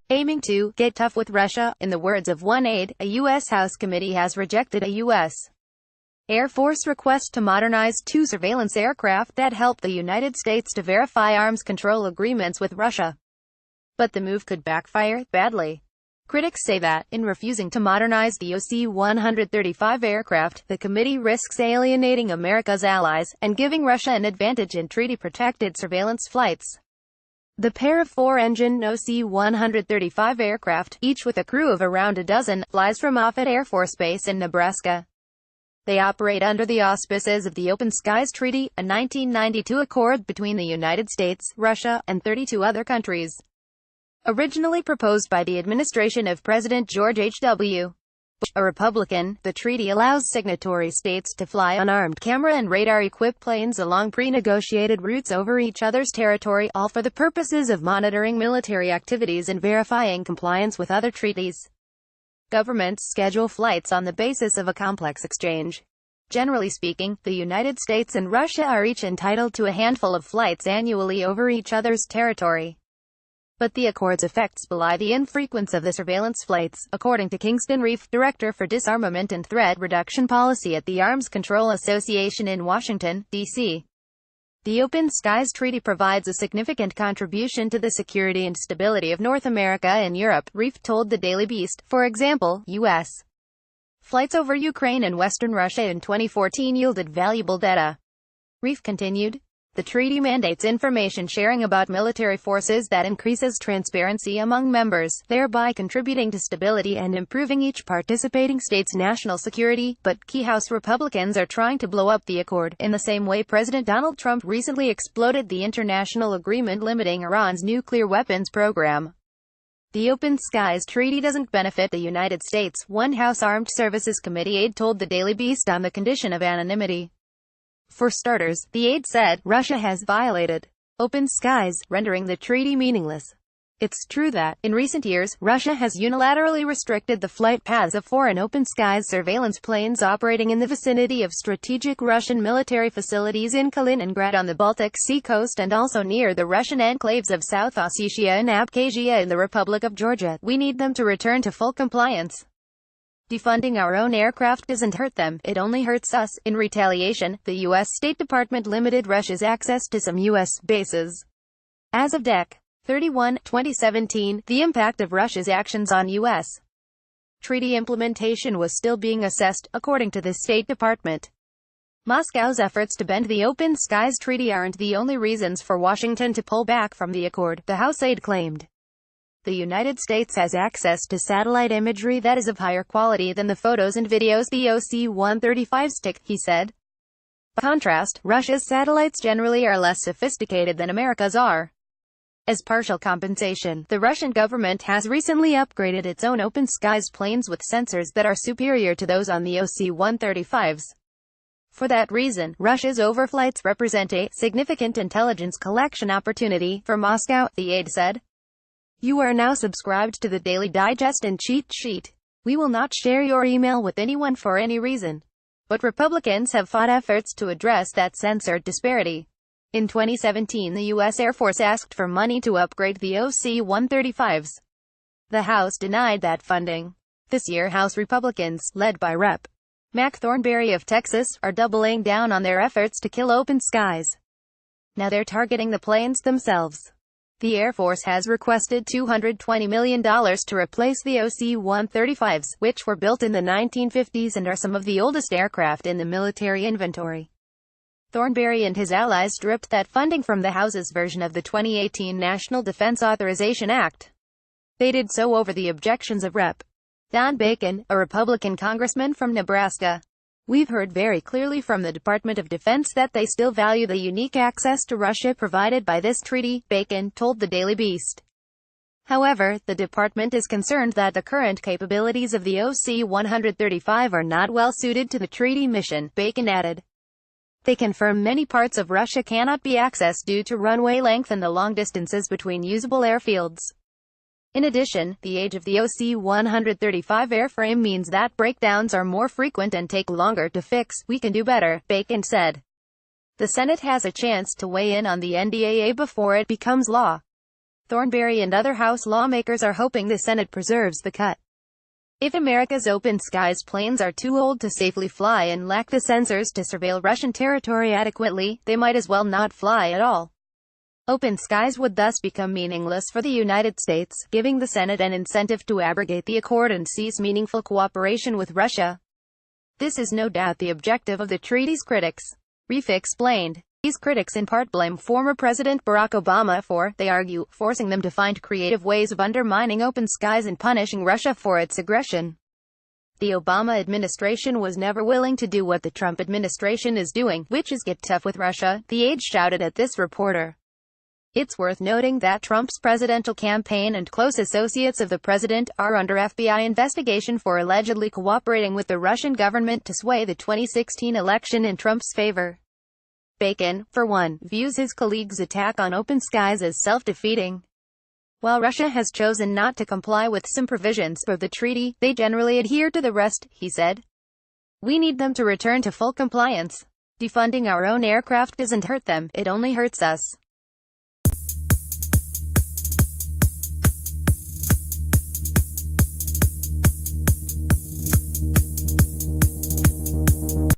aiming to get tough with Russia. In the words of one aide, a U.S. House committee has rejected a U.S. Air Force request to modernize two surveillance aircraft that help the United States to verify arms control agreements with Russia. But the move could backfire badly. Critics say that, in refusing to modernize the OC-135 aircraft, the committee risks alienating America's allies, and giving Russia an advantage in treaty-protected surveillance flights. The pair of four-engine OC-135 aircraft, each with a crew of around a dozen, flies from Offutt Air Force Base in Nebraska. They operate under the auspices of the Open Skies Treaty, a 1992 accord between the United States, Russia, and 32 other countries. Originally proposed by the administration of President George H.W. Bush, a Republican, the treaty allows signatory states to fly unarmed camera and radar-equipped planes along pre-negotiated routes over each other's territory, all for the purposes of monitoring military activities and verifying compliance with other treaties. Governments schedule flights on the basis of a complex exchange. Generally speaking, the United States and Russia are each entitled to a handful of flights annually over each other's territory. But the accord's effects belie the infrequence of the surveillance flights, according to Kingston Reef, Director for Disarmament and Threat Reduction Policy at the Arms Control Association in Washington, D.C. The Open Skies Treaty provides a significant contribution to the security and stability of North America and Europe, Reef told the Daily Beast. For example, U.S. flights over Ukraine and western Russia in 2014 yielded valuable data. Reef continued. The treaty mandates information sharing about military forces that increases transparency among members, thereby contributing to stability and improving each participating state's national security. But key House Republicans are trying to blow up the accord, in the same way President Donald Trump recently exploded the international agreement limiting Iran's nuclear weapons program. The Open Skies Treaty doesn't benefit the United States, one House Armed Services Committee aide told the Daily Beast on the condition of anonymity. For starters, the aide said, Russia has violated open skies, rendering the treaty meaningless. It's true that, in recent years, Russia has unilaterally restricted the flight paths of foreign open skies surveillance planes operating in the vicinity of strategic Russian military facilities in Kaliningrad on the Baltic Sea coast and also near the Russian enclaves of South Ossetia and Abkhazia in the Republic of Georgia. We need them to return to full compliance. Defunding our own aircraft doesn't hurt them, it only hurts us. In retaliation, the U.S. State Department limited Russia's access to some U.S. bases. As of Dec. 31, 2017, the impact of Russia's actions on U.S. treaty implementation was still being assessed, according to the State Department. Moscow's efforts to bend the Open Skies Treaty aren't the only reasons for Washington to pull back from the accord, the House aide claimed. The United States has access to satellite imagery that is of higher quality than the photos and videos the OC-135s take, he said. By contrast, Russia's satellites generally are less sophisticated than America's are. As partial compensation, the Russian government has recently upgraded its own open skies planes with sensors that are superior to those on the OC-135s. For that reason, Russia's overflights represent a significant intelligence collection opportunity for Moscow, the aide said. You are now subscribed to the Daily Digest and Cheat Sheet. We will not share your email with anyone for any reason. But Republicans have fought efforts to address that sensor disparity. In 2017, the U.S. Air Force asked for money to upgrade the OC-135s. The House denied that funding. This year, House Republicans, led by Rep. Mac Thornberry of Texas, are doubling down on their efforts to kill open skies. Now they're targeting the planes themselves. The Air Force has requested $220 million to replace the OC-135s, which were built in the 1950s and are some of the oldest aircraft in the military inventory. Thornberry and his allies stripped that funding from the House's version of the 2018 National Defense Authorization Act. They did so over the objections of Rep. Don Bacon, a Republican congressman from Nebraska. We've heard very clearly from the Department of Defense that they still value the unique access to Russia provided by this treaty, Bacon told the Daily Beast. However, the department is concerned that the current capabilities of the OC-135 are not well suited to the treaty mission, Bacon added. They confirm many parts of Russia cannot be accessed due to runway length and the long distances between usable airfields. In addition, the age of the OC-135 airframe means that breakdowns are more frequent and take longer to fix. We can do better, Bacon said. The Senate has a chance to weigh in on the NDAA before it becomes law. Thornberry and other House lawmakers are hoping the Senate preserves the cut. If America's open skies planes are too old to safely fly and lack the sensors to surveil Russian territory adequately, they might as well not fly at all. Open skies would thus become meaningless for the United States, giving the Senate an incentive to abrogate the accord and cease meaningful cooperation with Russia. This is no doubt the objective of the treaty's critics. Reif explained. These critics in part blame former President Barack Obama for, they argue, forcing them to find creative ways of undermining open skies and punishing Russia for its aggression. The Obama administration was never willing to do what the Trump administration is doing, which is get tough with Russia, the Age shouted at this reporter. It's worth noting that Trump's presidential campaign and close associates of the president are under FBI investigation for allegedly cooperating with the Russian government to sway the 2016 election in Trump's favor. Bacon, for one, views his colleagues' attack on open skies as self-defeating. While Russia has chosen not to comply with some provisions of the treaty, they generally adhere to the rest, he said. We need them to return to full compliance. Defunding our own aircraft doesn't hurt them, it only hurts us.